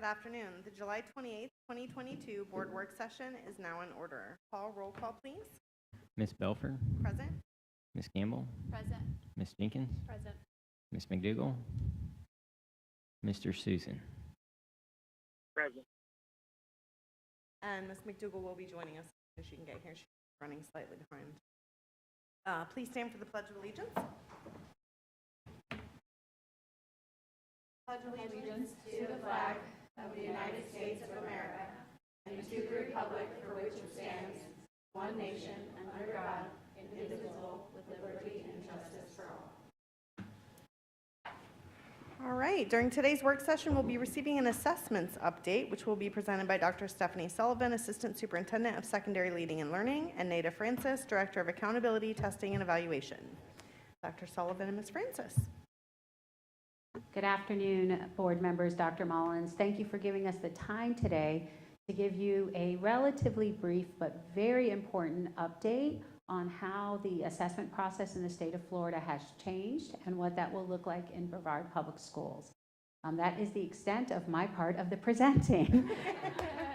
Good afternoon. The July 28th, 2022 board work session is now in order. Paul, roll call, please. Ms. Belfer, Present. Ms. Campbell, Present. Ms. Jenkins, Present. Ms. McDougall, Mr. Susan. Present. And Ms. McDougall will be joining us as she can get here. She's running slightly behind. Please stand for the Pledge of Allegiance. Pledge allegiance to the flag of the United States of America and to the republic for which it stands, one nation, under God, indivisible, with liberty and justice for all. All right. During today's work session, we'll be receiving an assessments update, which will be presented by Dr. Stephanie Sullivan, Assistant Superintendent of Secondary Leading and Learning, and Nada Francis, Director of Accountability, Testing, and Evaluation. Dr. Sullivan and Ms. Francis. Good afternoon, board members. Dr. Mullins, thank you for giving us the time today to give you a relatively brief but very important update on how the assessment process in the state of Florida has changed and what that will look like in Brevard Public Schools. That is the extent of my part of the presenting.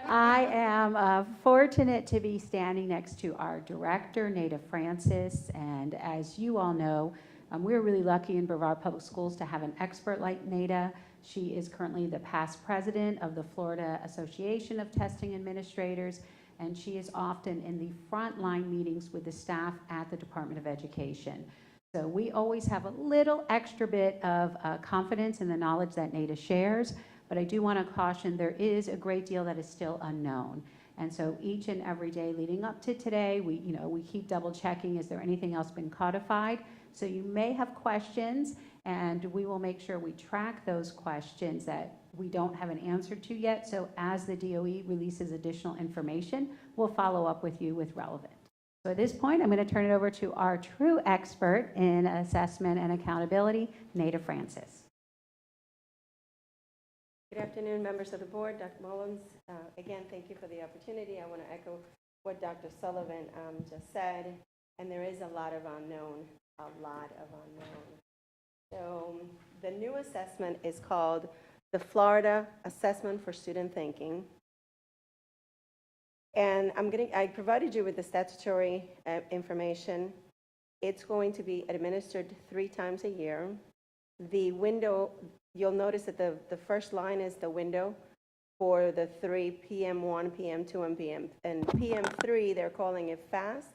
I am fortunate to be standing next to our director, Nada Francis, and as you all know, we're really lucky in Brevard Public Schools to have an expert like Nada. She is currently the past president of the Florida Association of Testing Administrators, and she is often in the frontline meetings with the staff at the Department of Education. So we always have a little extra bit of confidence in the knowledge that Nada shares, but I do want to caution there is a great deal that is still unknown. And so each and every day leading up to today, we keep double checking, is there anything else been codified? So you may have questions, and we will make sure we track those questions that we don't have an answer to yet. So as the DOE releases additional information, we'll follow up with you with relevant. So at this point, I'm going to turn it over to our true expert in assessment and accountability, Nada Francis. Good afternoon, members of the board. Dr. Mullins, again, thank you for the opportunity. I want to echo what Dr. Sullivan just said, and there is a lot of unknown. So the new assessment is called the Florida Assessment for Student Thinking. And I provided you with the statutory information. It's going to be administered 3 times a year. The window, you'll notice that the first line is the window for the 3 p.m., 1 p.m., 2 p.m. And PM 3, they're calling it FAST.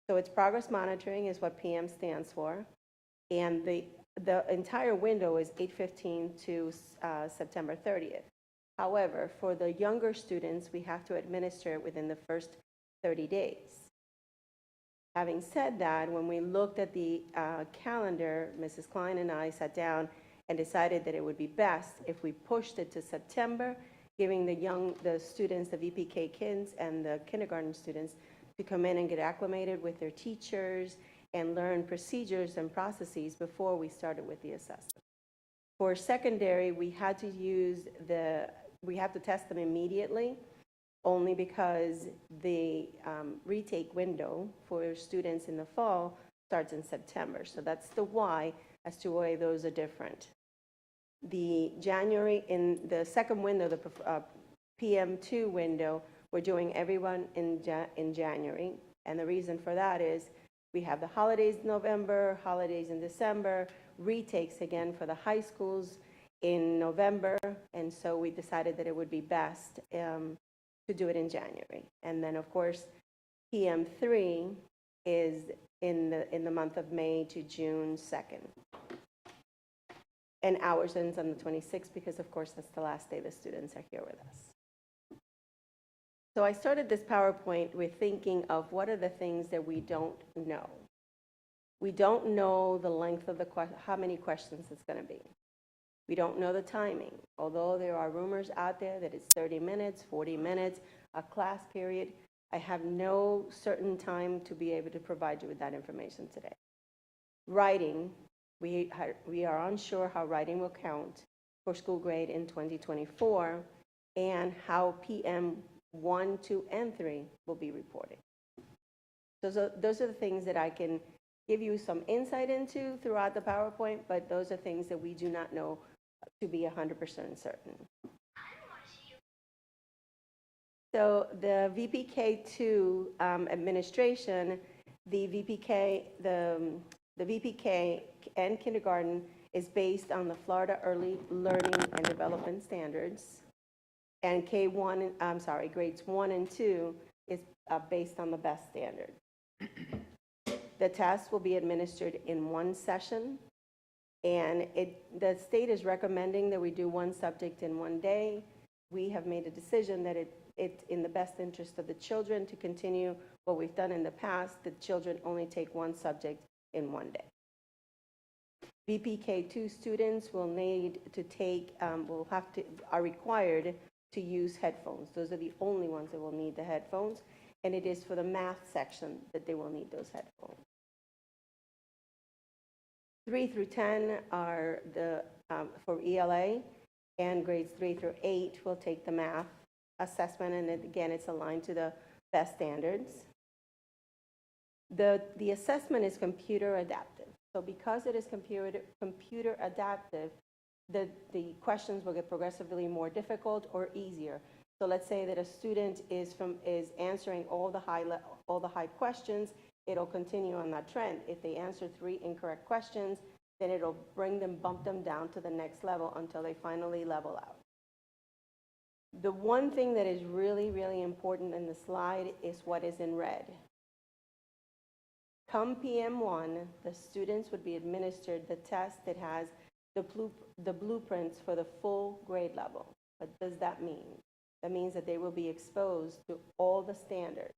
So it's progress monitoring is what PM stands for. And the entire window is 8/15 to September 30th. However, for the younger students, we have to administer it within the first 30 days. Having said that, when we looked at the calendar, Mrs. Klein and I sat down and decided that it would be best if we pushed it to September, giving the students, the VPK kids and the kindergarten students, to come in and get acclimated with their teachers and learn procedures and processes before we started with the assessment. For secondary, we had to test them immediately, only because the retake window for students in the fall starts in September. So that's the why as to why those are different. The January, in the second window, the PM2 window, we're doing everyone in January, and the reason for that is we have the holidays in November, holidays in December, retakes again for the high schools in November, and so we decided that it would be best to do it in January. And then, of course, PM3 is in the month of May to June 2nd. And ours ends on the 26th because, of course, that's the last day the students are here with us. So I started this PowerPoint with thinking of what are the things that we don't know. We don't know the length of how many questions it's going to be. We don't know the timing, although there are rumors out there that it's 30 minutes, 40 minutes, a class period. I have no certain time to be able to provide you with that information today. Writing, we are unsure how writing will count for school grade in 2024 and how PM 1, 2, and 3 will be reporting. Those are the things that I can give you some insight into throughout the PowerPoint, but those are things that we do not know to be 100% certain. So the VPK2 administration, the VPK and kindergarten is based on the Florida Early Learning and Development Standards. And grades 1 and 2 is based on the best standard. The test will be administered in one session, and the state is recommending that we do one subject in one day. We have made a decision that it's in the best interest of the children to continue what we've done in the past, that children only take one subject in one day. VPK2 students will need to take, are required to use headphones. Those are the only ones that will need the headphones, and it is for the math section that they will need those headphones. 3 through 10 are for ELA, and grades 3 through 8 will take the math assessment, and again, it's aligned to the best standards. The assessment is computer adaptive. So because it is computer adaptive, the questions will get progressively more difficult or easier. So let's say that a student is answering all the high questions, it'll continue on that trend. If they answer 3 incorrect questions, then it'll bump them down to the next level until they finally level out. The one thing that is really, really important in the slide is what is in red. Come PM1, the students would be administered the test that has the blueprints for the full grade level. What does that mean? That means that they will be exposed to all the standards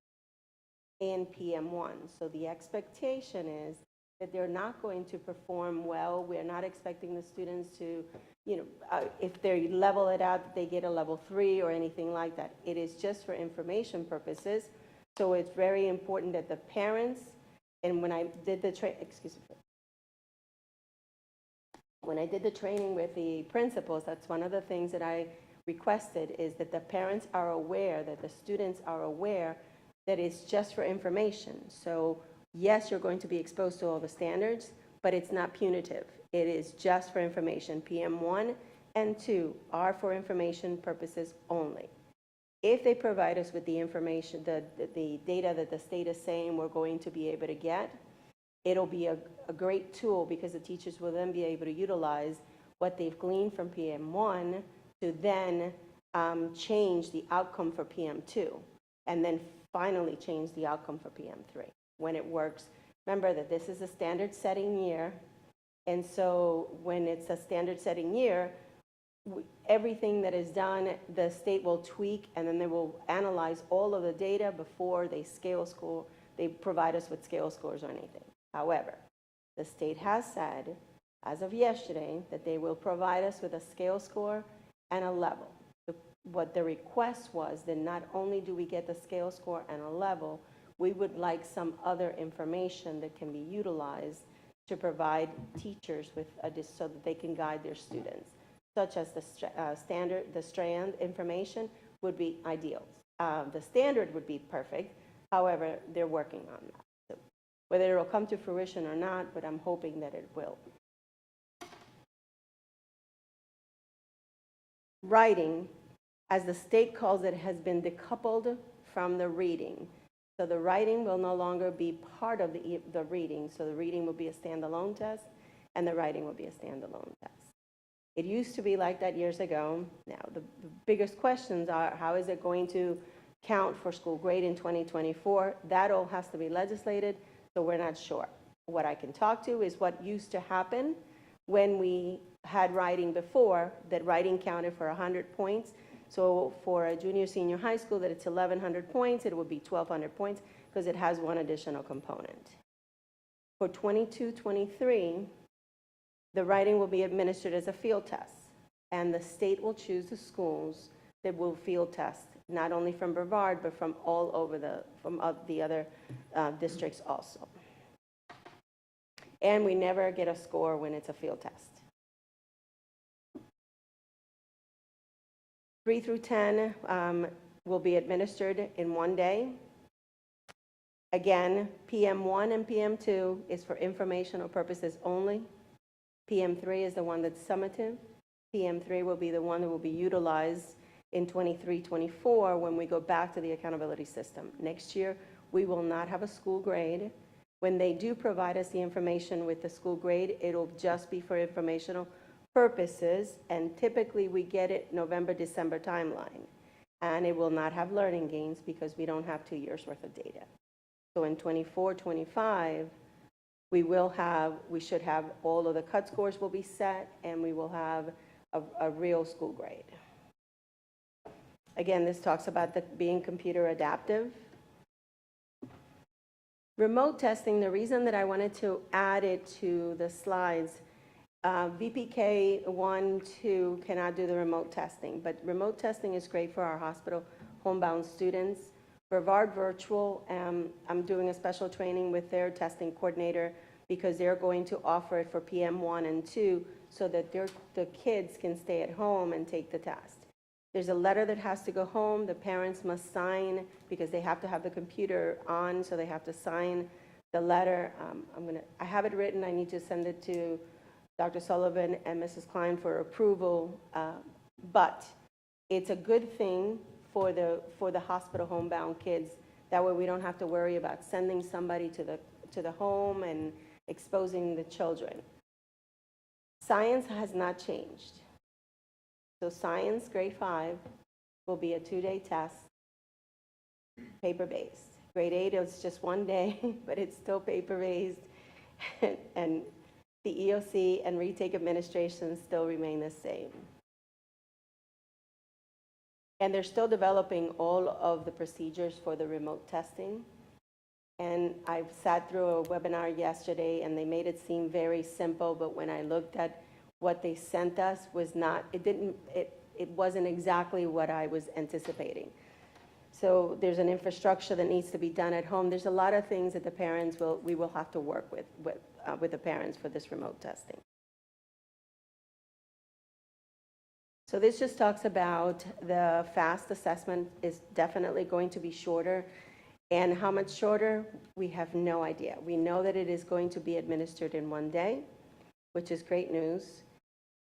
in PM1. So the expectation is that they're not going to perform well. We're not expecting the students to, if they level it out, they get a level 3 or anything like that. It is just for information purposes. So it's very important that the parents, and when I did the training with the principals, that's one of the things that I requested, is that the parents are aware, that the students are aware that it's just for information. So yes, you're going to be exposed to all the standards, but it's not punitive. It is just for information. PM1 and 2 are for information purposes only. If they provide us with the information, the data that the state is saying we're going to be able to get, it'll be a great tool, because the teachers will then be able to utilize what they've gleaned from PM1 to then change the outcome for PM2, and then finally change the outcome for PM3 when it works. Remember that this is a standard setting year, and so when it's a standard setting year, everything that is done, the state will tweak, and then they will analyze all of the data before they provide us with scale scores or anything. However, the state has said, as of yesterday, that they will provide us with a scale score and a level. What the request was, that not only do we get the scale score and a level, we would like some other information that can be utilized to provide teachers with so that they can guide their students, such as the strand information would be ideal. The standard would be perfect. However, they're working on that. So whether it'll come to fruition or not, but I'm hoping that it will. Writing, as the state calls it, has been decoupled from the reading. So the writing will no longer be part of the reading. So the reading will be a standalone test, and the writing will be a standalone test. It used to be like that years ago. Now, the biggest questions are, how is it going to count for school grade in 2024? That all has to be legislated, so we're not sure. What I can talk to is what used to happen when we had writing before, that writing counted for 100 points. So for a junior, senior high school, that it's 1,100 points, it would be 1,200 points because it has one additional component. For 22-23, the writing will be administered as a field test, and the state will choose the schools that will field test, not only from Brevard, but from all over the other districts also. And we never get a score when it's a field test. 3 through 10 will be administered in one day. Again, PM1 and PM2 is for informational purposes only. PM3 is the one that's summative. PM3 will be the one that will be utilized in 23-24 when we go back to the accountability system. Next year, we will not have a school grade. When they do provide us the information with the school grade, it'll just be for informational purposes, and typically we get it November, December timeline. And it will not have learning gains because we don't have 2 years worth of data. So in 24-25, we should have all of the cut scores will be set, and we will have a real school grade. Again, this talks about being computer adaptive. Remote testing, the reason that I wanted to add it to the slides, VPK 1, 2 cannot do the remote testing, but remote testing is great for our hospital homebound students. Brevard Virtual, I'm doing a special training with their testing coordinator because they're going to offer it for PM 1 and 2 so that the kids can stay at home and take the test. There's a letter that has to go home. The parents must sign because they have to have the computer on, so they have to sign the letter. I have it written. I need to send it to Dr. Sullivan and Mrs. Klein for approval, but it's a good thing for the hospital homebound kids. That way we don't have to worry about sending somebody to the home and exposing the children. Science has not changed. So science, grade 5, will be a 2-day test, paper-based. Grade 8 is just 1 day, but it's still paper-based. And the EOC and retake administration still remain the same. And they're still developing all of the procedures for the remote testing. And I've sat through a webinar yesterday, and they made it seem very simple, but when I looked at what they sent us it wasn't exactly what I was anticipating. So there's an infrastructure that needs to be done at home. There's a lot of things that we will have to work with the parents for this remote testing. So this just talks about the FAST assessment is definitely going to be shorter. And how much shorter, we have no idea. We know that it is going to be administered in 1 day, which is great news.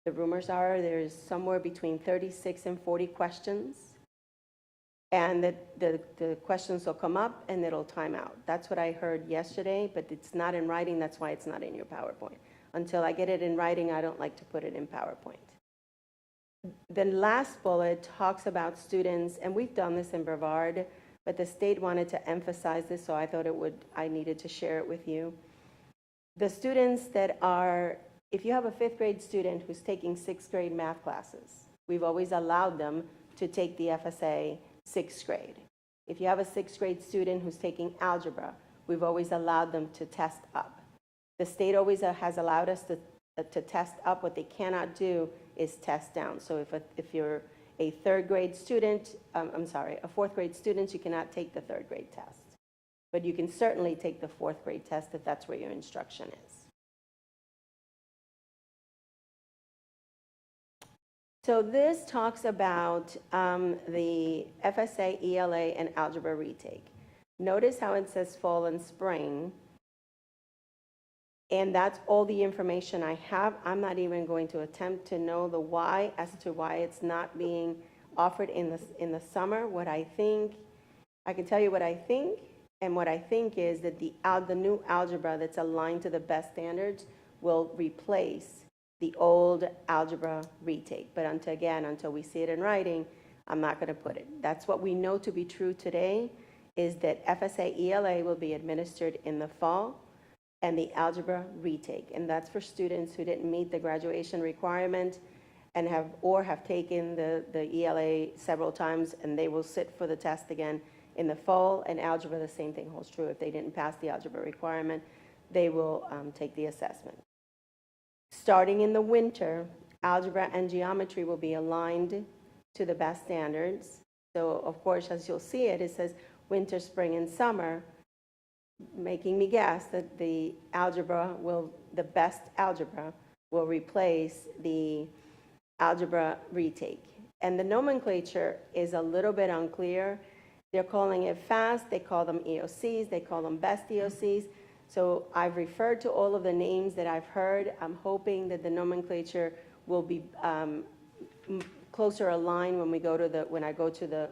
The rumors are there's somewhere between 36 and 40 questions, and that the questions will come up and it'll time out. That's what I heard yesterday, but it's not in writing. That's why it's not in your PowerPoint. Until I get it in writing, I don't like to put it in PowerPoint. The last bullet talks about students, and we've done this in Brevard, but the state wanted to emphasize this, so I thought I needed to share it with you. The students that are, if you have a 5th grade student who's taking 6th grade math classes, we've always allowed them to take the FSA 6th grade. If you have a 6th grade student who's taking algebra, we've always allowed them to test up. The state always has allowed us to test up. What they cannot do is test down. So if you're a 3rd grade student, a 4th grade student, you cannot take the 3rd grade test. But you can certainly take the 4th grade test if that's where your instruction is. So this talks about the FSA, ELA, and Algebra retake. Notice how it says fall and spring. And that's all the information I have. I'm not even going to attempt to know the why as to why it's not being offered in the summer. What I think, I can tell you what I think, and what I think is that the new algebra that's aligned to the best standards will replace the old algebra retake. But until we see it in writing, I'm not going to put it. That's what we know to be true today, is that FSA ELA will be administered in the fall, and the algebra retake. And that's for students who didn't meet the graduation requirement and have taken the ELA several times, and they will sit for the test again in the fall. And algebra, the same thing holds true. If they didn't pass the algebra requirement, they will take the assessment. Starting in the winter, algebra and geometry will be aligned to the best standards. So of course, as you'll see it says winter, spring, and summer, making me guess that the best algebra will replace the algebra retake. And the nomenclature is a little bit unclear. They're calling it FAST, they call them EOCs, they call them best EOCs. So I've referred to all of the names that I've heard. I'm hoping that the nomenclature will be closer aligned when I go to the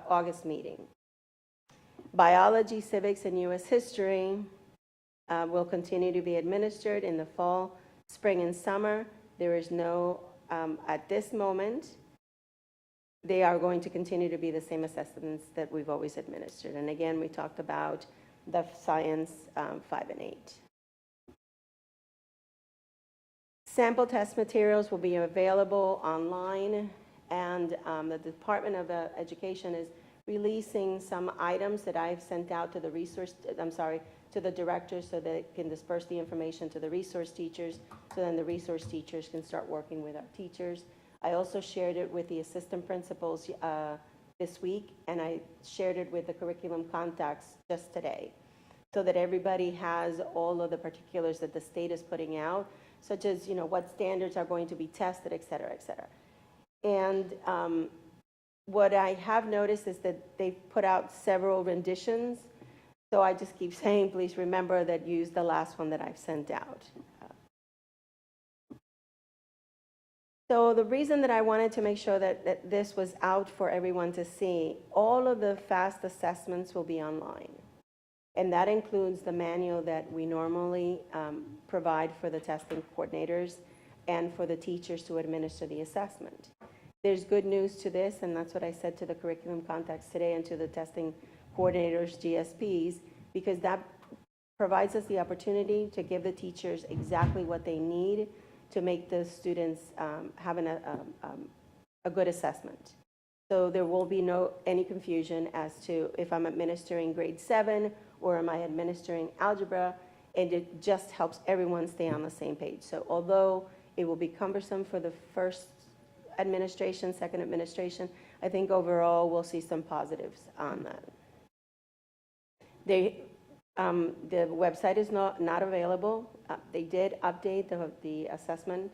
August meeting. Biology, civics, and U.S. history will continue to be administered in the fall, spring, and summer. There is no, at this moment, they are going to continue to be the same assessments that we've always administered. And again, we talked about the science 5 and 8. Sample test materials will be available online, and the Department of Education is releasing some items that I've sent out to the to the directors so that they can disperse the information to the resource teachers, so then the resource teachers can start working with our teachers. I also shared it with the assistant principals this week, and I shared it with the curriculum contacts just today, so that everybody has all of the particulars that the state is putting out, such as, what standards are going to be tested, et cetera, et cetera. And what I have noticed is that they've put out several renditions, so I just keep saying, please remember that use the last one that I've sent out. So the reason that I wanted to make sure that this was out for everyone to see, all of the FAST assessments will be online. And that includes the manual that we normally provide for the testing coordinators and for the teachers to administer the assessment. There's good news to this, and that's what I said to the curriculum contacts today and to the testing coordinators, GSPs, because that provides us the opportunity to give the teachers exactly what they need to make the students have a good assessment. So there will be any confusion as to if I'm administering grade 7 or am I administering algebra, and it just helps everyone stay on the same page. So although it will be cumbersome for the first administration, second administration, I think overall we'll see some positives on that. The website is not available. They did update the assessment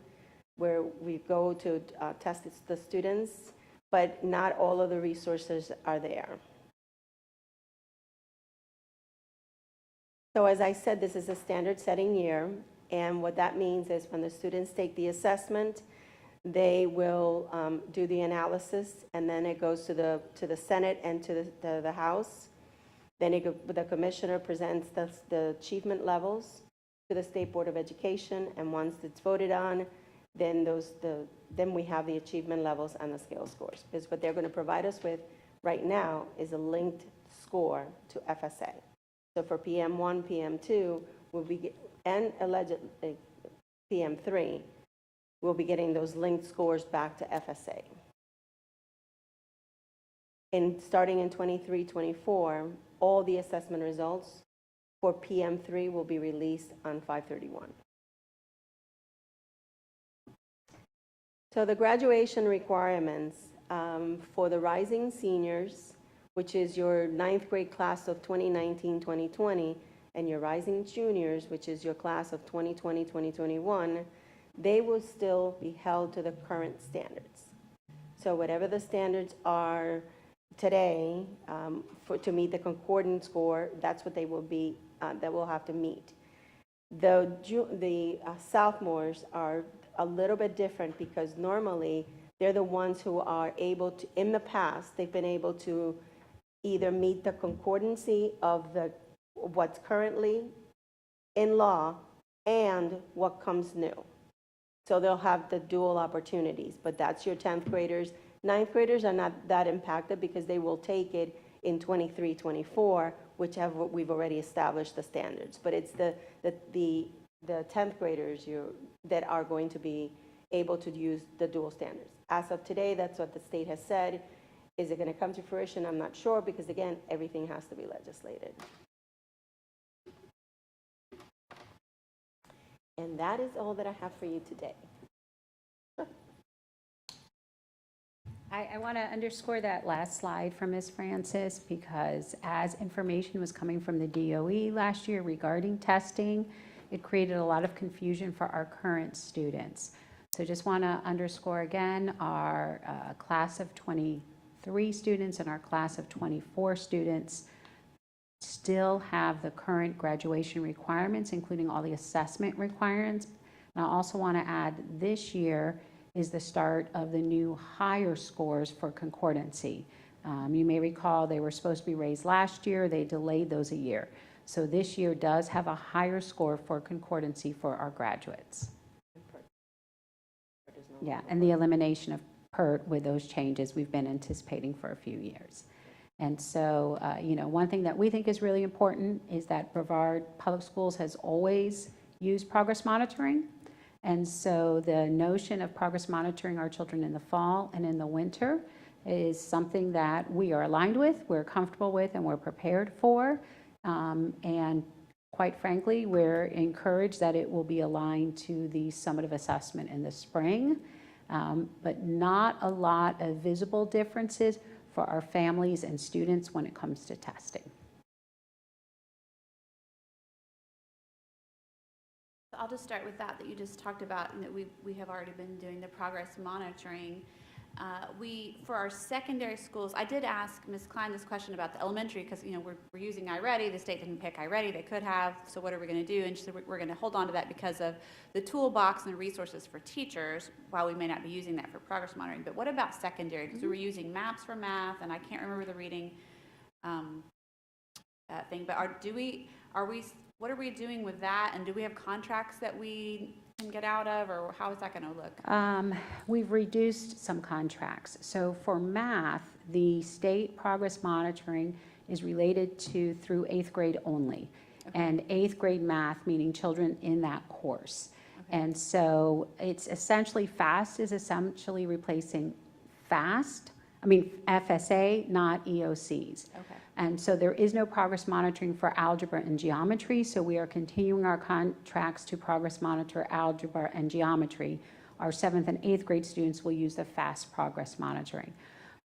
where we go to test the students, but not all of the resources are there. So as I said, this is a standard setting year, and what that means is when the students take the assessment, they will do the analysis, and then it goes to the Senate and to the House. Then the commissioner presents the achievement levels to the State Board of Education, and once it's voted on, then we have the achievement levels and the scale scores. Because what they're going to provide us with right now is a linked score to FSA. So for PM1, PM2, and allegedly PM3, we'll be getting those linked scores back to FSA. And starting in 23-24, all the assessment results for PM3 will be released on 5/31. So the graduation requirements for the rising seniors, which is your 9th grade class of 2019-2020, and your rising juniors, which is your class of 2020-2021, they will still be held to the current standards. So whatever the standards are today to meet the concordant score, that's what they will be, that will have to meet. The sophomores are a little bit different because normally they're the ones who are able to, in the past, they've been able to either meet the concordancy of what's currently in law and what comes new. So they'll have the dual opportunities, but that's your 10th graders. 9th graders are not that impacted because they will take it in 23-24, we've already established the standards. But it's the 10th graders that are going to be able to use the dual standards. As of today, that's what the state has said. Is it going to come to fruition? I'm not sure because, again, everything has to be legislated. And that is all that I have for you today. I want to underscore that last slide from Ms. Francis because as information was coming from the DOE last year regarding testing, it created a lot of confusion for our current students. So just want to underscore again, our class of 23 students and our class of 24 students still have the current graduation requirements, including all the assessment requirements. And I also want to add this year, is the start of the new higher scores for concordancy. You may recall they were supposed to be raised last year. They delayed those a year. So this year does have a higher score for concordancy for our graduates. Yeah, and the elimination of PERT with those changes we've been anticipating for a few years. And so, one thing that we think is really important is that Brevard Public Schools has always used progress monitoring. And so the notion of progress monitoring our children in the fall and in the winter is something that we are aligned with, we're comfortable with, and we're prepared for. And quite frankly, we're encouraged that it will be aligned to the summative assessment in the spring, but not a lot of visible differences for our families and students when it comes to testing. I'll just start with that you just talked about, and that we have already been doing the progress monitoring. For our secondary schools, I did ask Ms. Klein this question about the elementary, because we're using iReady. The state didn't pick iReady. They could have. So what are we going to do? And she said we're going to hold on to that because of the toolbox and the resources for teachers, while we may not be using that for progress monitoring. But what about secondary? Because we were using maps for math, and I can't remember the reading thing. But what are we doing with that? And do we have contracts that we can get out of, or how is that going to look? We've reduced some contracts. So for math, the state progress monitoring is related to through 8th grade only. Okay. And 8th grade math, meaning children in that course. Okay. And so it's essentially FAST is essentially replacing FSA, not EOCs. Okay. And so there is no progress monitoring for algebra and geometry, so we are continuing our contracts to progress monitor algebra and geometry. Our 7th and 8th grade students will use the FAST progress monitoring.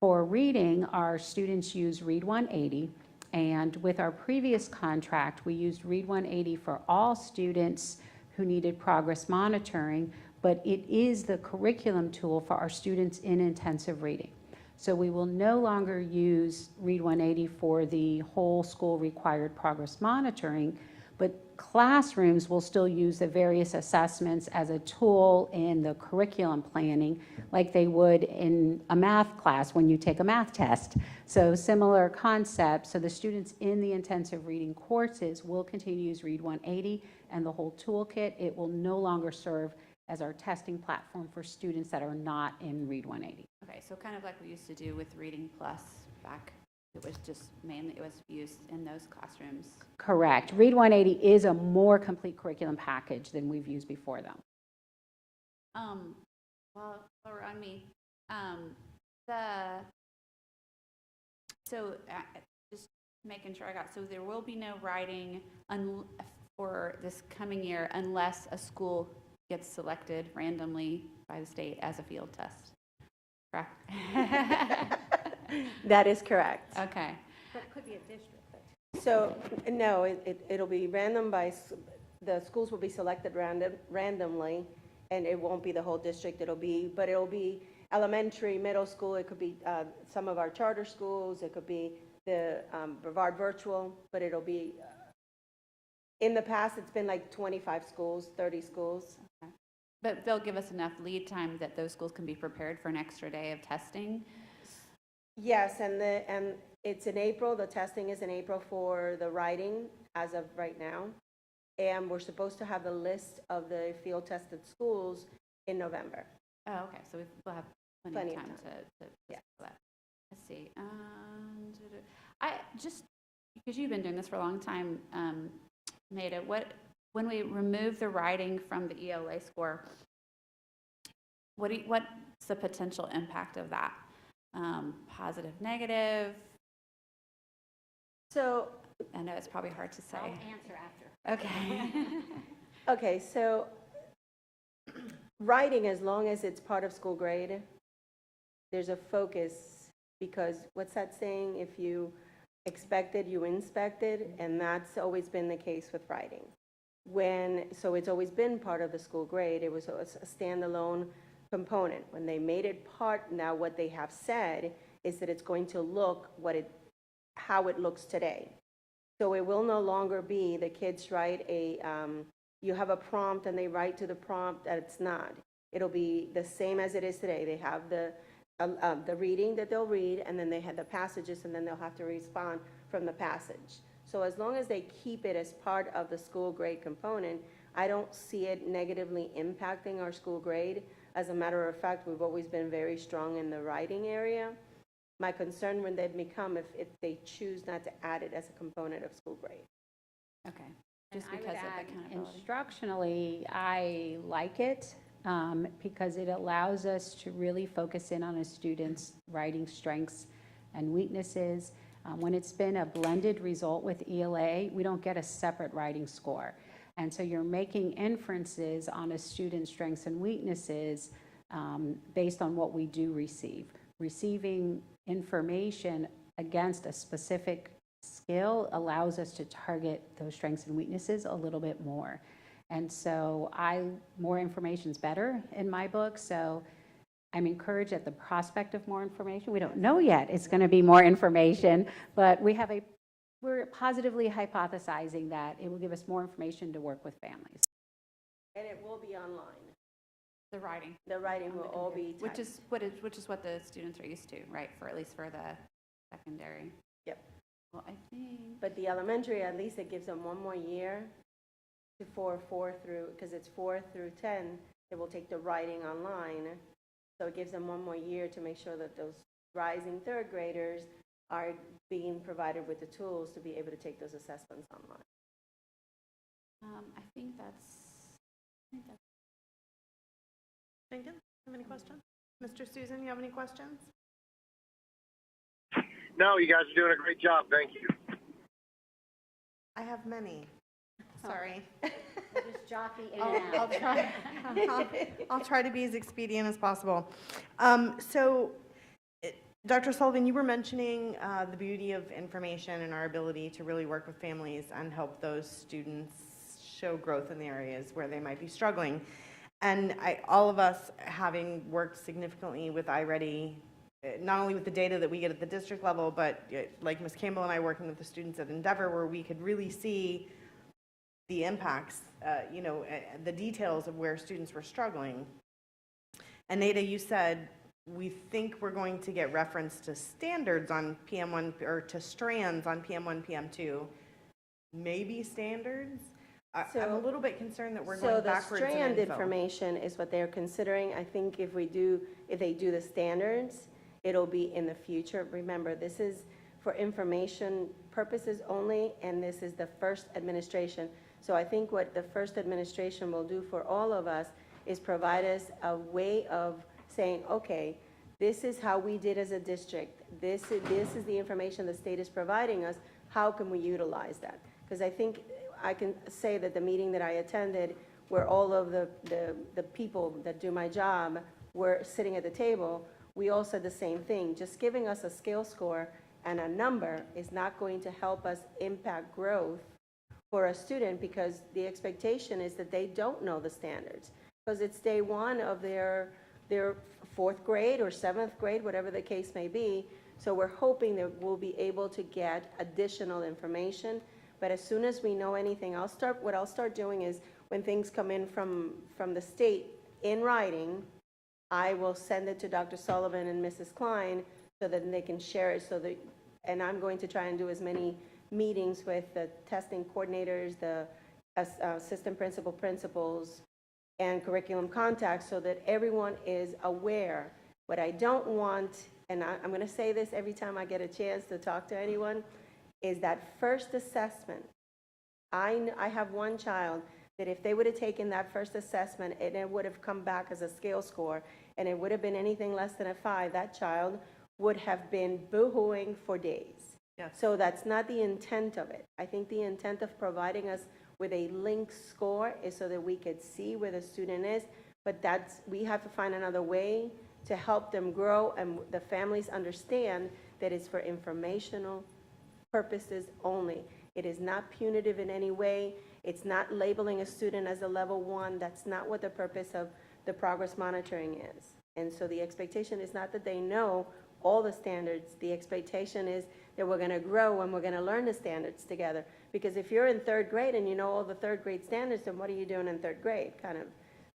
For reading, our students use Read 180, and with our previous contract, we used Read 180 for all students who needed progress monitoring, but it is the curriculum tool for our students in intensive reading. So we will no longer use Read 180 for the whole school required progress monitoring, but classrooms will still use the various assessments as a tool in the curriculum planning, like they would in a math class when you take a math test. So similar concept. So the students in the intensive reading courses will continue to use Read 180 and the whole toolkit. It will no longer serve as our testing platform for students that are not in Read 180. Okay, so kind of like we used to do with Reading Plus back, it was just mainly, it was used in those classrooms. Correct. Read 180 is a more complete curriculum package than we've used before, though. Well, or on me, just making sure I got, so there will be no writing for this coming year unless a school gets selected randomly by the state as a field test, correct? That is correct. Okay. But it could be a district. So, no, it'll be random the schools will be selected randomly, and it won't be the whole district. It'll be elementary, middle school, it could be some of our charter schools, it could be the Brevard Virtual, but it'll be, in the past, it's been like 25 schools, 30 schools. Okay. But they'll give us enough lead time that those schools can be prepared for an extra day of testing? Yes, and it's in April. The testing is in April for the writing as of right now. And we're supposed to have the list of the field tested schools in November. Oh, okay. So we'll have plenty of time to yeah. that. Let's see. I just, because you've been doing this for a long time, Maida, when we remove the writing from the ELA score, what's the potential impact of that? Positive, negative? So I know it's probably hard to say. I'll answer after. Okay. Okay, so writing, as long as it's part of school grade, there's a focus, because what's that saying? If you expected, you inspected, and that's always been the case with writing. So it's always been part of the school grade. It was a standalone component. When they made it part, now what they have said is that it's going to look how it looks today. So it will no longer be the kids write you have a prompt and they write to the prompt, that it's not. It'll be the same as it is today. They have the reading that they'll read, and then they have the passages, and then they'll have to respond from the passage. So as long as they keep it as part of the school grade component, I don't see it negatively impacting our school grade. As a matter of fact, we've always been very strong in the writing area. My concern when they become if they choose not to add it as a component of school grade. Okay. And Just I would because of the add, accountability. instructionally, I like it because it allows us to really focus in on a student's writing strengths and weaknesses. When it's been a blended result with ELA, we don't get a separate writing score. And so you're making inferences on a student's strengths and weaknesses based on what we do receive. Receiving information against a specific skill allows us to target those strengths and weaknesses a little bit more. And so more information is better in my book. So I'm encouraged at the prospect of more information. We don't know yet it's going to be more information, but we're positively hypothesizing that it will give us more information to work with families. And it will be online. The writing. The writing on will the all computer, be which typed. is what the students are used to, right? For at least for the secondary. Yep. Well, I think. But the elementary, at least it gives them one more year before 4 through, because it's 4 through 10, they will take the writing online. So it gives them one more year to make sure that those rising third graders are being provided with the tools to be able to take those assessments online. I think that's. Jenkins, you have any questions? Mr. Susan, you have any questions? No, you guys are doing a great job. Thank you. I have many. Sorry. We'll just jockey in I'll try. I'll try to be as expedient as possible. Dr. Sullivan, you were mentioning the beauty of information and our ability to really work with families and help those students show growth in the areas where they might be struggling. And all of us, having worked significantly with iReady, not only with the data that we get at the district level, but like Ms. Campbell and I working with the students at Endeavor, where we could really see the impacts, the details of where students were struggling. And Nada, you said, we think we're going to get reference to standards on PM1, or to strands on PM1, PM2, maybe standards. I'm a little bit concerned that we're going backwards in info. So the strand information is what they're considering. I think if they do the standards, it'll be in the future. Remember, this is for information purposes only, and this is the first administration. So I think what the first administration will do for all of us is provide us a way of saying, okay, this is how we did as a district. This is the information the state is providing us. How can we utilize that? Because I think I can say that the meeting that I attended, where all of the people that do my job were sitting at the table, we all said the same thing. Just giving us a scale score and a number is not going to help us impact growth for a student, because the expectation is that they don't know the standards, because it's day one of their fourth grade or seventh grade, whatever the case may be. So we're hoping that we'll be able to get additional information. But as soon as we know anything, what I'll start doing is, when things come in from the state in writing, I will send it to Dr. Sullivan and Mrs. Klein so that they can share it. And I'm going to try and do as many meetings with the testing coordinators, the assistant principals, and curriculum contacts, so that everyone is aware. What I don't want, and I'm going to say this every time I get a chance to talk to anyone, is that first assessment. I have one child that if they would have taken that first assessment and it would have come back as a scale score and it would have been anything less than a 5, that child would have been boo-hooing for days. Yes. So that's not the intent of it. I think the intent of providing us with a linked score is so that we could see where the student is, but we have to find another way to help them grow and the families understand that it's for informational purposes only. It is not punitive in any way. It's not labeling a student as a level 1. That's not what the purpose of the progress monitoring is. And so the expectation is not that they know all the standards. The expectation is that we're going to grow and we're going to learn the standards together. Because if you're in third grade and you know all the third grade standards, then what are you doing in third grade? Kind of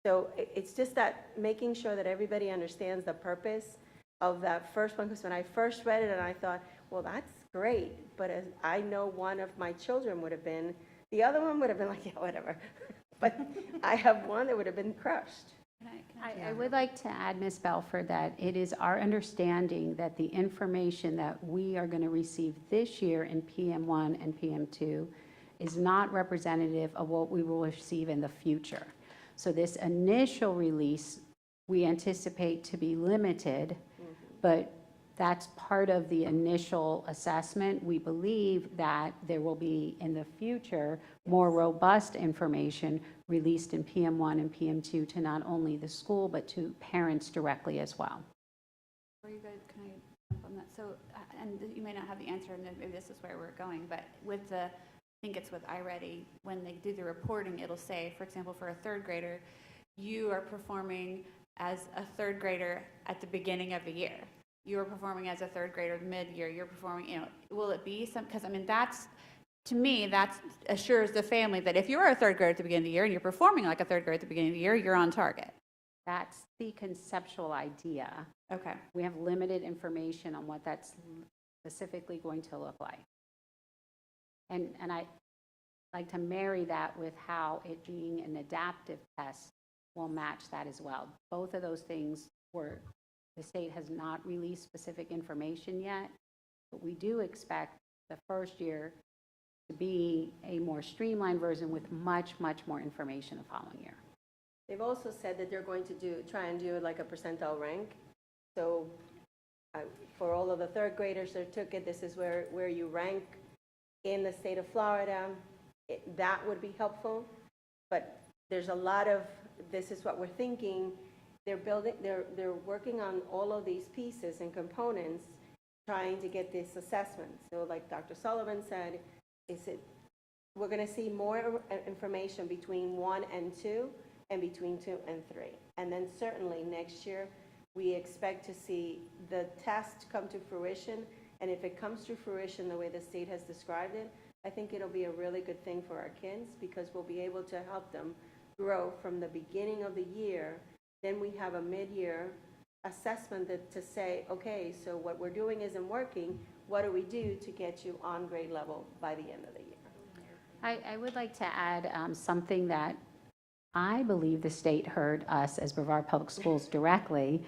So it's just that making sure that everybody understands the purpose of that first one, because when I first read it and I thought, well, that's great, but as I know one of my children would have been, the other one would have been like, yeah, whatever. But I have one that would have been crushed. I would like to add, Ms. Belford, that it is our understanding that the information that we are going to receive this year in PM1 and PM2 is not representative of what we will receive in the future. So this initial release, we anticipate to be limited, but that's part of the initial assessment. We believe that there will be, in the future, more robust information released in PM1 and PM2 to not only the school, but to parents directly as well. Before you go, can I jump on that? So, and you may not have the answer, and maybe this is where we're going, but with the, I think it's with iReady, when they do the reporting, it'll say, for example, for a third grader, you are performing as a third grader at the beginning of the year. You're performing as a third grader mid-year. You're performing, you know, will it be some, because I mean, that's, to me, that assures the family that if you're a third grader at the beginning of the year and you're performing like a third grader at the beginning of the year, you're on target. That's the conceptual idea. Okay. We have limited information on what that's specifically going to look like. And I like to marry that with how it being an adaptive test will match that as well. Both of those things were, the state has not released specific information yet, but we do expect the first year to be a more streamlined version with much, much more information the following year. They've also said that they're going to try and do like a percentile rank. So for all of the third graders that took it, this is where you rank in the state of Florida. That would be helpful, but there's a lot of, this is what we're thinking. They're working on all of these pieces and components, trying to get this assessment. So like Dr. Sullivan said, we're going to see more information between 1 and 2 and between 2 and 3. And then certainly next year, we expect to see the test come to fruition. And if it comes to fruition the way the state has described it, I think it'll be a really good thing for our kids, because we'll be able to help them grow from the beginning of the year. Then we have a mid-year assessment to say, okay, so what we're doing isn't working. What do we do to get you on grade level by the end of the year? I would like to add something that I believe the state heard us as Brevard Public Schools directly.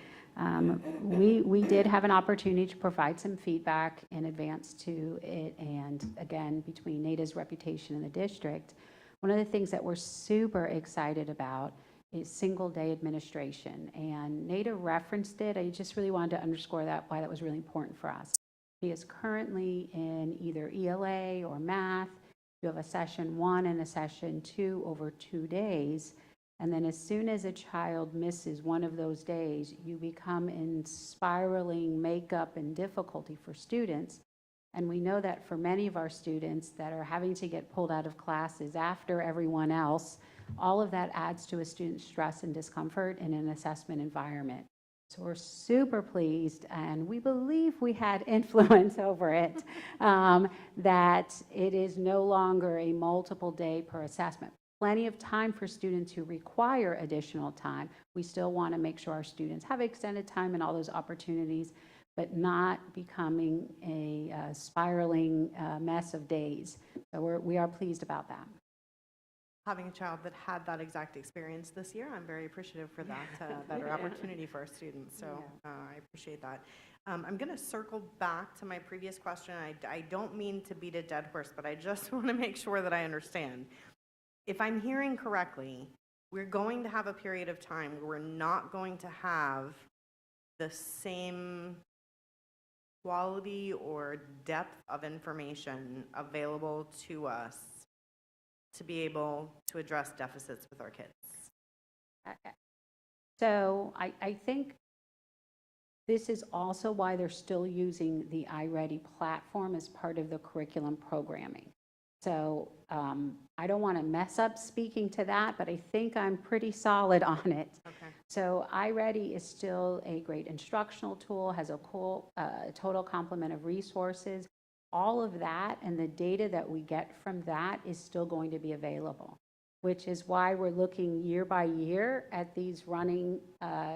We did have an opportunity to provide some feedback in advance to it, and again, between NADA's reputation in the district. One of the things that we're super excited about is single-day administration, and NADA referenced it. I just really wanted to underscore that, why that was really important for us. He is currently in either ELA or math. You have a session 1 and a session 2 over 2 days, and then as soon as a child misses one of those days, you become in spiraling makeup and difficulty for students. And we know that for many of our students that are having to get pulled out of classes after everyone else, all of that adds to a student's stress and discomfort in an assessment environment. So we're super pleased, and we believe we had influence over it, that it is no longer a multiple day per assessment. Plenty of time for students who require additional time. We still want to make sure our students have extended time and all those opportunities, but not becoming a spiraling mess of days. So we are pleased about that. Having a child that had that exact experience this year, I'm very appreciative for that better opportunity for our students. So I appreciate that. I'm going to circle back to my previous question. I don't mean to beat a dead horse, but I just want to make sure that I understand. If I'm hearing correctly, we're going to have a period of time where we're not going to have the same quality or depth of information available to us to be able to address deficits with our kids. So I think this is also why they're still using the iReady platform as part of the curriculum programming. So I don't want to mess up speaking to that, but I think I'm pretty solid on it. Okay. So iReady is still a great instructional tool, has a cool total complement of resources. All of that and the data that we get from that is still going to be available. which is why we're looking year by year at these running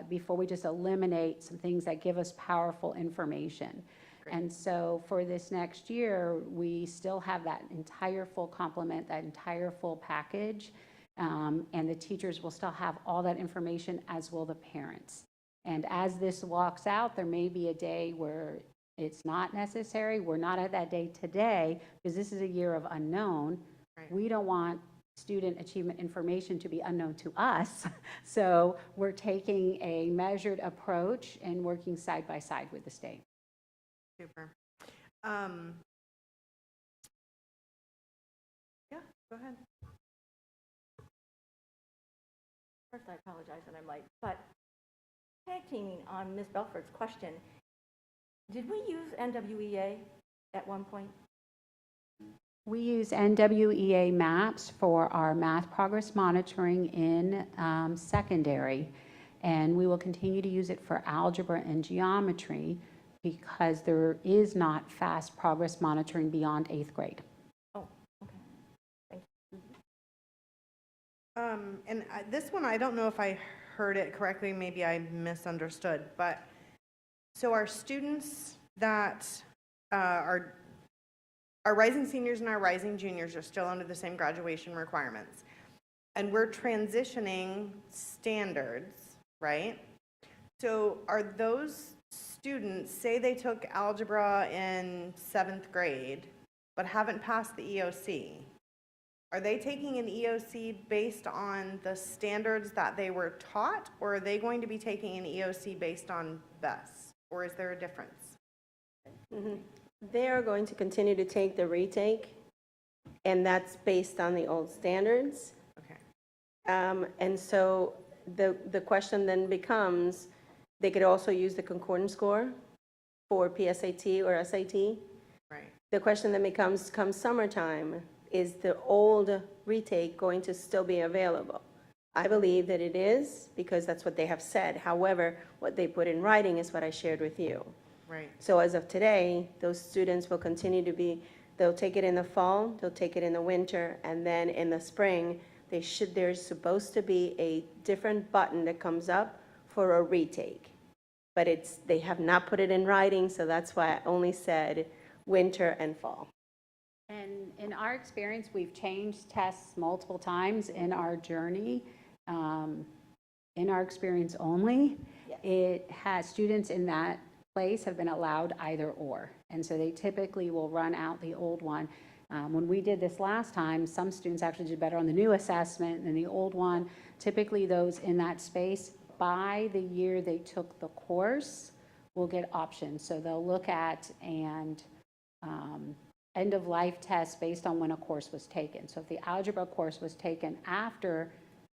before we just eliminate some things that give us powerful information. Great. And so for this next year, we still have that entire full complement, that entire full package, and the teachers will still have all that information, as will the parents. And as this walks out, there may be a day where it's not necessary. We're not at that day today because this is a year of unknown. Right. We don't want student achievement information to be unknown to us. So we're taking a measured approach and working side by side with the state. Super. Yeah, go ahead. First, I apologize that I'm late, but tag teaming on Ms. Belford's question, did we use NWEA at one point? We use NWEA maps for our math progress monitoring in secondary, and we will continue to use it for algebra and geometry because there is not fast progress monitoring beyond 8th grade. Oh, okay. Thank you. And this one, I don't know if I heard it correctly, maybe I misunderstood, but so our students that our rising seniors and our rising juniors are still under the same graduation requirements. And we're transitioning standards, right? So are those students, say they took algebra in 7th grade, but haven't passed the EOC, are they taking an EOC based on the standards that they were taught, or are they going to be taking an EOC based on BES, or is there a difference? They are going to continue to take the retake, and that's based on the old standards. Okay. And so the question then becomes, they could also use the concordance score for PSAT or SAT. Right. The question then becomes, come summertime, is the old retake going to still be available? I believe that it is, because that's what they have said. However, what they put in writing is what I shared with you. Right. So as of today, those students will continue to be, they'll take it in the fall, they'll take it in the winter, and then in the spring, there's supposed to be a different button that comes up for a retake. But they have not put it in writing, so that's why I only said winter and fall. And in our experience, we've changed tests multiple times in our journey. In our experience only, Yes. it has students in that place have been allowed either or. And so they typically will run out the old one. When we did this last time, some students actually did better on the new assessment than the old one. Typically those in that space, by the year they took the course, will get options. So they'll look at and end-of-life tests based on when a course was taken. So if the algebra course was taken after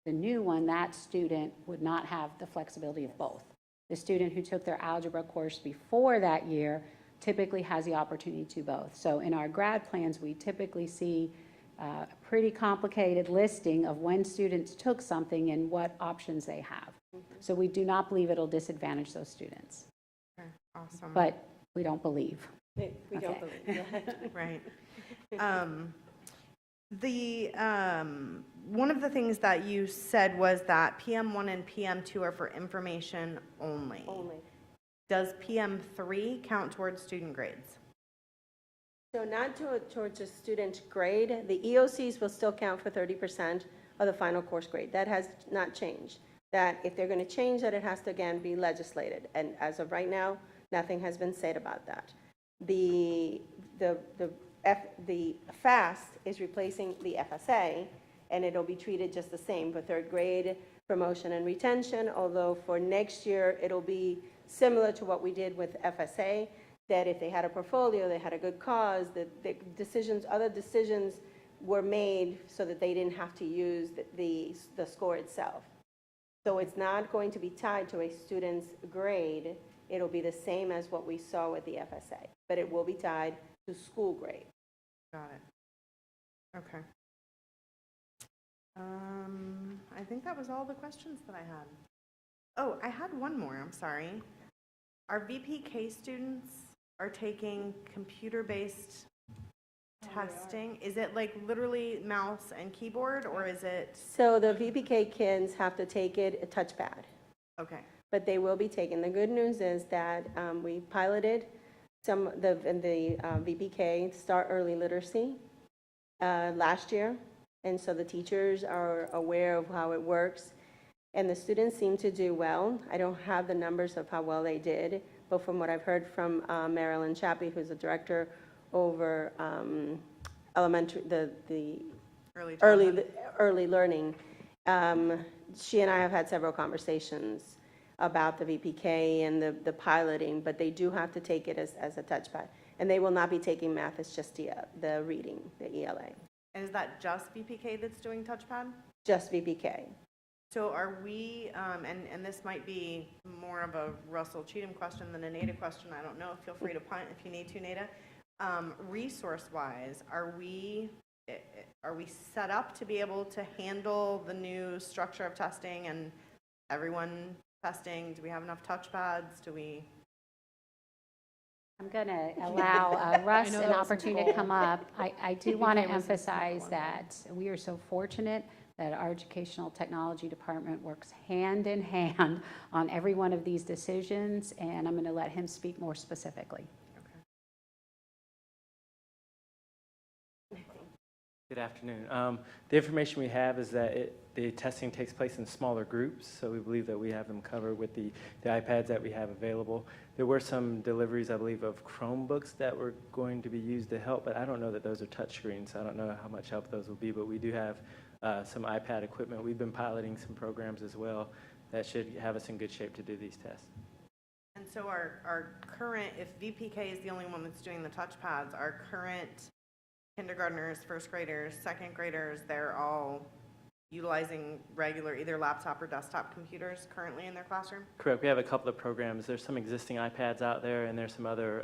the new one, that student would not have the flexibility of both. The student who took their algebra course before that year typically has the opportunity to both. So in our grad plans, we typically see a pretty complicated listing of when students took something and what options they have. So we do not believe it'll disadvantage those students, Okay. Awesome. but we don't believe. We don't Okay. believe that. Right. One of the things that you said was that PM1 and PM2 are for information only. Only. Does PM3 count towards student grades? So not towards a student grade. The EOCs will still count for 30% of the final course grade. That has not changed. That if they're going to change that, it has to again be legislated. And as of right now, nothing has been said about that. The FAST is replacing the FSA, and it'll be treated just the same for 3rd grade promotion and retention, although for next year, it'll be similar to what we did with FSA, that if they had a portfolio, they had a good cause, that other decisions were made so that they didn't have to use the score itself. So it's not going to be tied to a student's grade. It'll be the same as what we saw with the FSA, but it will be tied to school grade. Got it. Okay. I think that was all the questions that I had. Oh, I had one more, I'm sorry. Our VPK students are taking computer-based testing? Is it like literally mouse and keyboard, or is it, So the VPK kids have to take it a touchpad, okay, but they will be taken. The good news is that we piloted the VPK, Start Early Literacy, last year. And so the teachers are aware of how it works. And the students seem to do well. I don't have the numbers of how well they did, but from what I've heard from Marilyn Chappie, who's the director over elementary, the early learning, she and I have had several conversations about the VPK and the piloting, but they do have to take it as a touchpad. And they will not be taking math, it's just the reading, the ELA. and is that just VPK that's doing touchpad? Just VPK. So are we, and this might be more of a Russell Cheatham question than a Nada question, I don't know, feel free to punt if you need to, Nada. Resource-wise, are we set up to be able to handle the new structure of testing and everyone testing? Do we have enough touchpads? Do we? I'm going to allow Russ an opportunity to come up. I do want to emphasize that we are so fortunate that our educational technology department works hand in hand on every one of these decisions, and I'm going to let him speak more specifically. Good afternoon. The information we have is that the testing takes place in smaller groups, so we believe that we have them covered with the iPads that we have available. There were some deliveries, I believe, of Chromebooks that were going to be used to help, but I don't know that those are touchscreens, so I don't know how much help those will be, but we do have some iPad equipment. We've been piloting some programs as well that should have us in good shape to do these tests. And so our current, if VPK is the only one that's doing the touchpads, our current kindergartners, first graders, second graders, they're all utilizing regular either laptop or desktop computers currently in their classroom? Correct. We have a couple of programs. There's some existing iPads out there, and there's some other,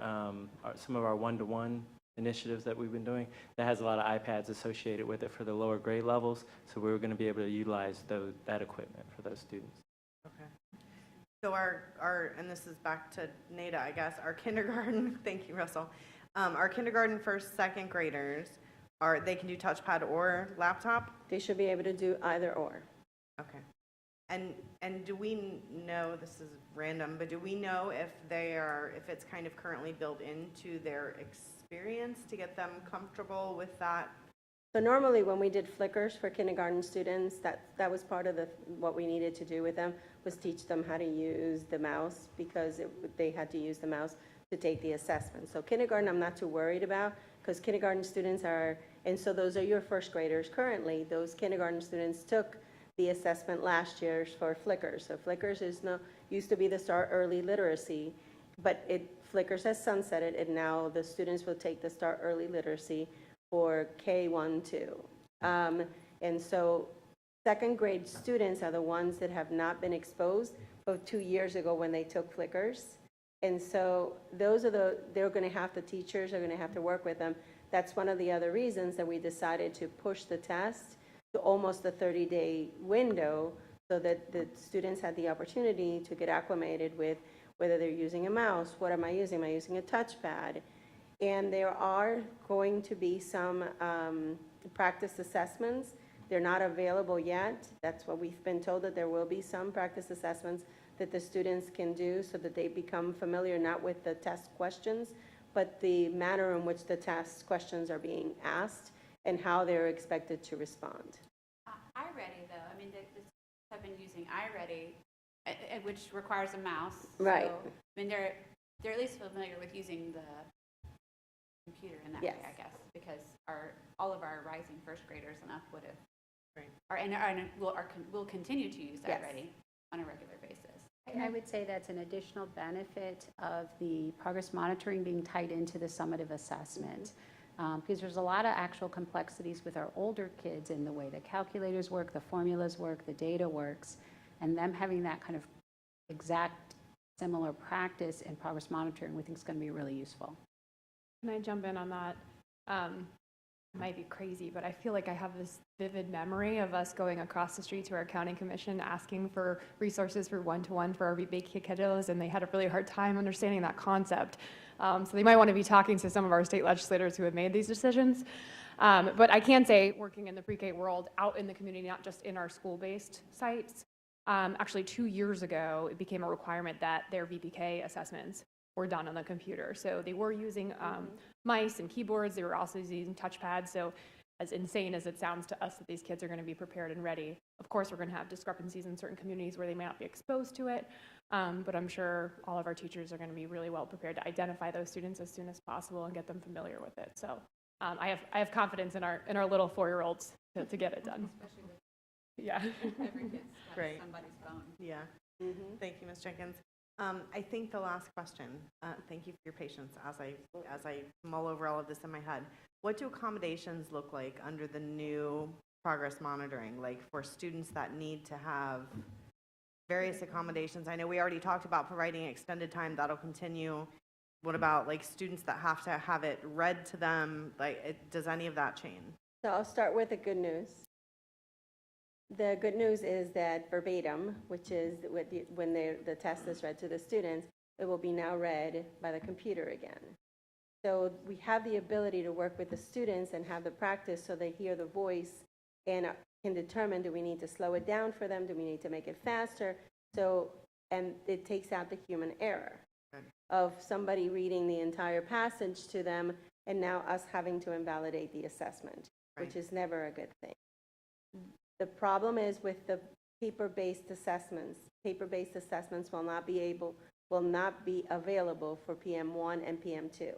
some of our one-to-one initiatives that we've been doing that has a lot of iPads associated with it for the lower grade levels. So we're going to be able to utilize that equipment for those students. Okay. So and this is back to Nada, I guess, our kindergarten, thank you, Russell. Our kindergarten, first, second graders, they can do touchpad or laptop? They should be able to do either or. Okay. And do we know, this is random, but do we know if it's kind of currently built into their experience to get them comfortable with that? So normally when we did flickers for kindergarten students, that was part of what we needed to do with them, was teach them how to use the mouse, because they had to use the mouse to take the assessment. So kindergarten I'm not too worried about, because kindergarten students and so those are your first graders currently. Those kindergarten students took the assessment last year for flickers. So flickers used to be the Start Early Literacy, but flickers has sunsetted, and now the students will take the Start Early Literacy for K1-2. And so second grade students are the ones that have not been exposed both 2 years ago when they took flickers. And so they're going to have, the teachers are going to have to work with them. That's one of the other reasons that we decided to push the test to almost a 30-day window, so that the students had the opportunity to get acclimated with whether they're using a mouse, what am I using a touchpad? And there are going to be some practice assessments. They're not available yet. That's what we've been told, that there will be some practice assessments that the students can do so that they become familiar not with the test questions, but the manner in which the test questions are being asked and how they're expected to respond. iReady, though, I mean, the students have been using iReady, which requires a mouse. Right. So, I mean, they're at least familiar with using the computer in that Yes. way, I guess, because all of our rising first graders enough would have, Right. will continue to use Yes. iReady on a regular basis. And I would say that's an additional benefit of the progress monitoring being tied into the summative assessment. Because there's a lot of actual complexities with our older kids in the way the calculators work, the formulas work, the data works, and them having that kind of exact similar practice in progress monitoring we think is going to be really useful. Can I jump in on that? it might be crazy, but I feel like I have this vivid memory of us going across the street to our county commission asking for resources for one-to-one for our Retake kiddos, and they had a really hard time understanding that concept. So they might want to be talking to some of our state legislators who have made these decisions. But I can say, working in the pre-K world, out in the community, not just in our school-based sites, actually 2 years ago, it became a requirement that their VPK assessments were done on the computer. So they were using mice and keyboards. They were also using touchpads. So as insane as it sounds to us that these kids are going to be prepared and ready, of course we're going to have discrepancies in certain communities where they may not be exposed to it. But I'm sure all of our teachers are going to be really well prepared to identify those students as soon as possible and get them familiar with it. So I have confidence in our little 4-year-olds to get it done. Yeah. Every kid's got somebody's phone. Yeah. Thank you, Ms. Jenkins. I think the last question, thank you for your patience as I mull over all of this in my head. What do accommodations look like under the new progress monitoring, like for students that need to have various accommodations? I know we already talked about providing extended time, that'll continue. What about like students that have to have it read to them? Does any of that change? So I'll start with the good news. The good news is that verbatim, which is when the test is read to the students, it will be now read by the computer again. So we have the ability to work with the students and have the practice so they hear the voice and can determine, do we need to slow it down for them? Do we need to make it faster? And it takes out the human error of somebody reading the entire passage to them and now us having to invalidate the assessment, which is never a good thing. The problem is with the paper-based assessments. Paper-based assessments will not be available for PM1 and PM2.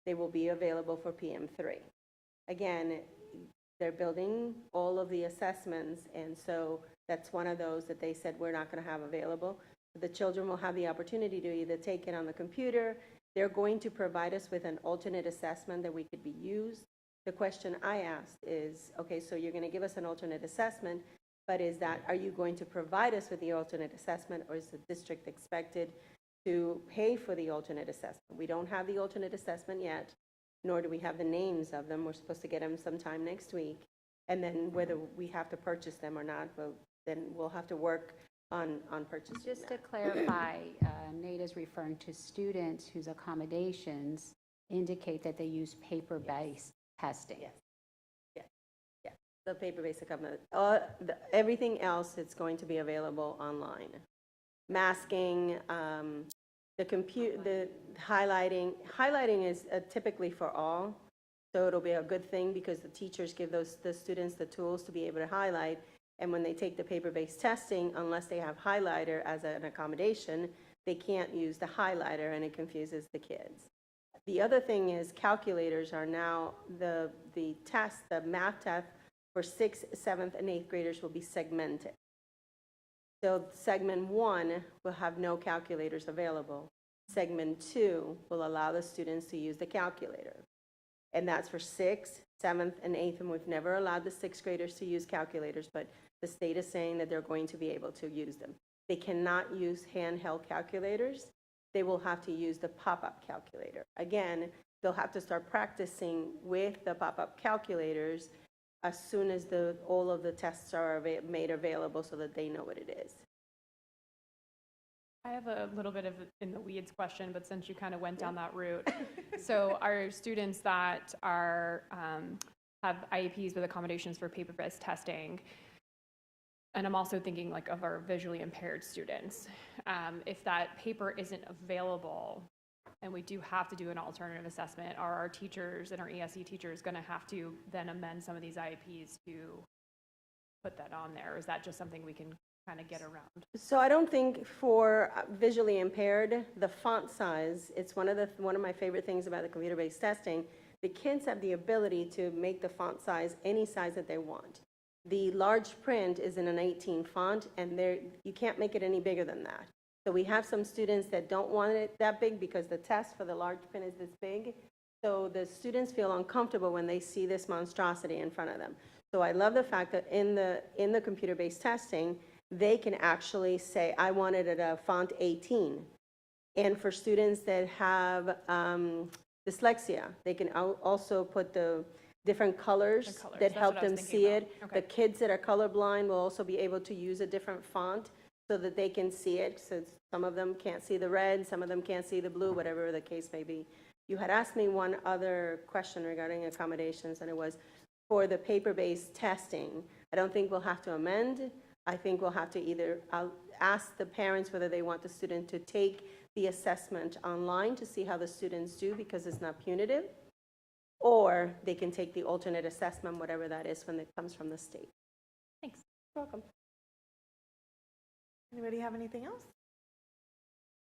They will be available for PM3. Again, they're building all of the assessments, and so that's one of those that they said we're not going to have available. The children will have the opportunity to either take it on the computer. They're going to provide us with an alternate assessment that we could be used. The question I asked is, okay, so you're going to give us an alternate assessment, but are you going to provide us with the alternate assessment, or is the district expected to pay for the alternate assessment? We don't have the alternate assessment yet, nor do we have the names of them. We're supposed to get them sometime next week. And then whether we have to purchase them or not, then we'll have to work on purchasing them. Just to clarify, Nada's referring to students whose accommodations indicate that they use paper-based testing. Yes. The paper-based accommodations. Everything else, it's going to be available online. Masking, the highlighting is typically for all, so it'll be a good thing because the teachers give the students the tools to be able to highlight, and when they take the paper-based testing, unless they have highlighter as an accommodation, they can't use the highlighter, and it confuses the kids. The other thing is calculators are now, the math test for 6th, 7th, and 8th graders will be segmented. So segment 1 will have no calculators available. Segment 2 will allow the students to use the calculator. And that's for 6th, 7th, and 8th, and we've never allowed the 6th graders to use calculators, but the state is saying that they're going to be able to use them. They cannot use handheld calculators. They will have to use the pop-up calculator. Again, they'll have to start practicing with the pop-up calculators as soon as all of the tests are made available so that they know what it is. I have a little bit of in the weeds question, but since you kind of went down that route. So our students that have IEPs with accommodations for paper-based testing, and I'm also thinking like of our visually impaired students. If that paper isn't available and we do have to do an alternative assessment, are our teachers and our ESE teachers going to have to then amend some of these IEPs to put that on there? Or is that just something we can kind of get around? So I don't think for visually impaired, the font size, it's one of my favorite things about the computer-based testing. The kids have the ability to make the font size any size that they want. The large print is in an 18 font, and you can't make it any bigger than that. So we have some students that don't want it that big because the test for the large print is this big. So the students feel uncomfortable when they see this monstrosity in front of them. So I love the fact that in the computer-based testing, they can actually say, I want it at a font 18. And for students that have dyslexia, they can also put the different colors The colors, that that's help what I was them thinking see about. it. Okay. The kids that are colorblind will also be able to use a different font so that they can see it. So some of them can't see the red, some of them can't see the blue, whatever the case may be. You had asked me one other question regarding accommodations, and it was for the paper-based testing. I don't think we'll have to amend. I think we'll have to either, I'll ask the parents whether they want the student to take the assessment online to see how the students do because it's not punitive, or they can take the alternate assessment, whatever that is, when it comes from the state. Thanks. You're welcome. Anybody have anything else?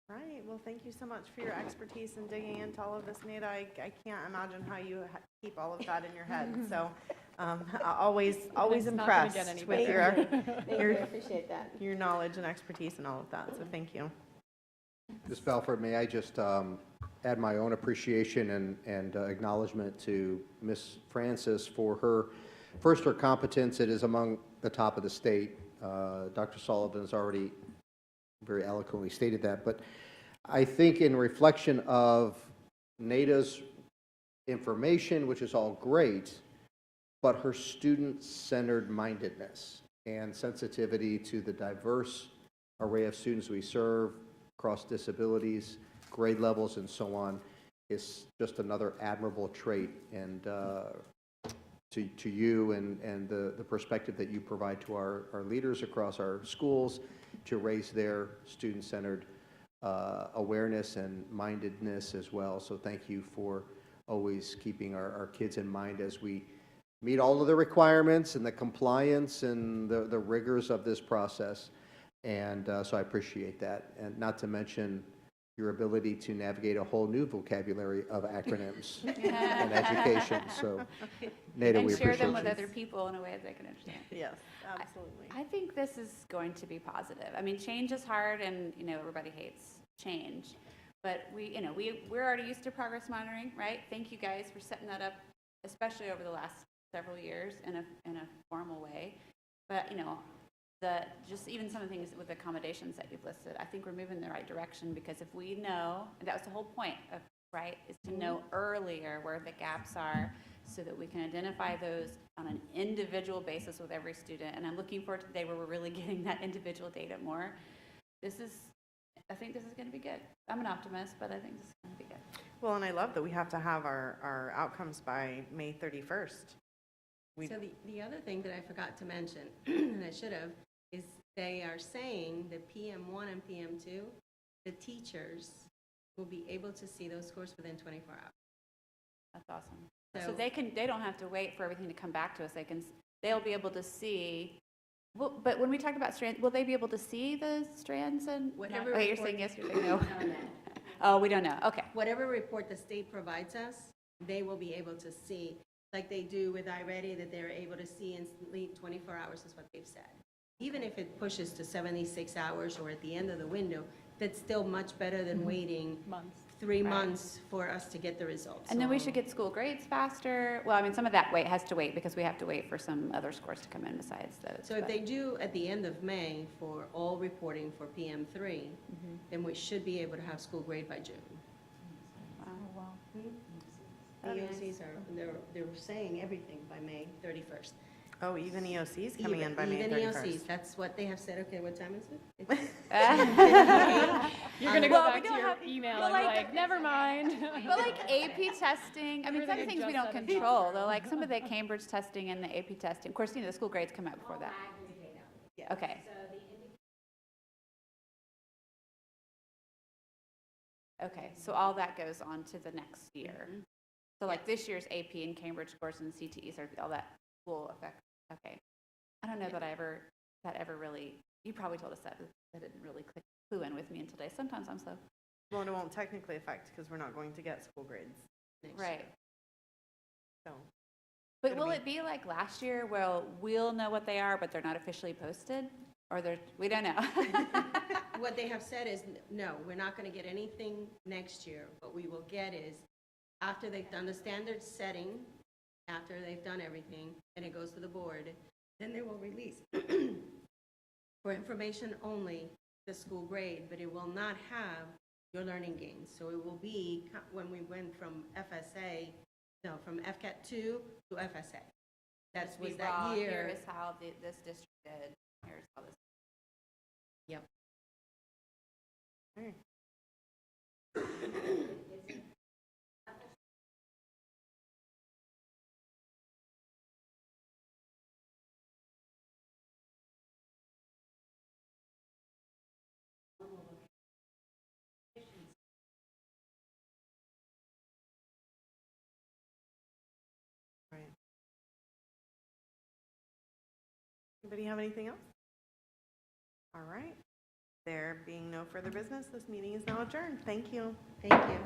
All right, well, thank you so much for your expertise in digging into all of this, Nada. I can't imagine how you keep all of that in your head, so always It's not gonna impressed get any with better. Thank you, I appreciate that. your knowledge and expertise and all of that, so thank you. Ms. Belford, may I just add my own appreciation and acknowledgement to Ms. Francis for her competence. It is among the top of the state. Dr. Sullivan has already very eloquently stated that, but I think in reflection of Nada's information, which is all great, but her student-centered mindedness and sensitivity to the diverse array of students we serve across disabilities, grade levels, and so on, is just another admirable trait. And to you and the perspective that you provide to our leaders across our schools to raise their student-centered awareness and mindedness as well. So thank you for always keeping our kids in mind as we meet all of the requirements and the compliance and the rigors of this process. And so I appreciate that. And not to mention your ability to navigate a whole new vocabulary of acronyms in education. So, Nada, And we share appreciate them with you. other people in a way that they can understand. Yes, absolutely. I think this is going to be positive. I mean, change is hard, and everybody hates change. But we're already used to progress monitoring, right? Thank you guys for setting that up, especially over the last several years in a formal way. But just even some of the things with accommodations that you've listed, I think we're moving in the right direction, because if we know, and that was the whole point of, right, is to know earlier where the gaps are so that we can identify those on an individual basis with every student. And I'm looking forward to the day where we're really getting that individual data more. I think this is going to be good. I'm an optimist, but I think this is going to be good. Well, and I love that we have to have our outcomes by May 31st. So the other thing that I forgot to mention, and I should have, is they are saying that PM1 and PM2, the teachers will be able to see those scores within 24 hours. That's awesome. So they don't have to wait for everything to come back to us. They'll be able to see. Well, but when we talked about strands, will they be able to see the strands and Whatever Oh, you're report- saying yes, you're saying no. On that. Oh, we don't know. Okay. Whatever report the state provides us, they will be able to see, like they do with iReady, that they're able to see in 24 hours is what they've said. Even if it pushes to 76 hours or at the end of the window, that's still much better than waiting Months. 3 months for us to get the results. And then we should get school grades faster. Well, I mean, some of that has to wait because we have to wait for some other scores to come in besides those. So if they do at the end of May for all reporting for PM3, then we should be able to have school grade by June. The EOCs they're saying everything by May 31st. Oh, even EOC's coming in by May Even 31st. EOCs, that's what they have said. Okay, what time is it? You're going to go Well, we back to don't your have- email well, and be like- like, never mind. But like AP testing, I mean, some Everything things we adjusts don't at a control, though, like some of the Cambridge testing and the AP testing. Of course, the school grades come out before that. Okay. Okay, so all that goes on to the next year. So like this year's AP and Cambridge scores and CTEs, all that will affect, okay. I don't know that ever really, you probably told us that didn't really clue in with me until today. Sometimes I'm slow. Well, and it won't technically affect because we're not going to get school grades. Right. So, But It'll will be- it be like last year where we'll know what they are, but they're not officially posted? Or we don't know. What they have said is, no, we're not going to get anything next year. What we will get is, after they've done the standard setting, after they've done everything, and it goes to the board, then they will release, for information only, the school grade, but it will not have your learning gains. So it will be, when we went from FSA No, from FCAT 2 to FSA. That Just was be that raw, year. Here is how this district did, here's how this. Yep. Okay. Right. Anybody have anything else? All right. There being no further business, this meeting is now adjourned. Thank you. Thank you.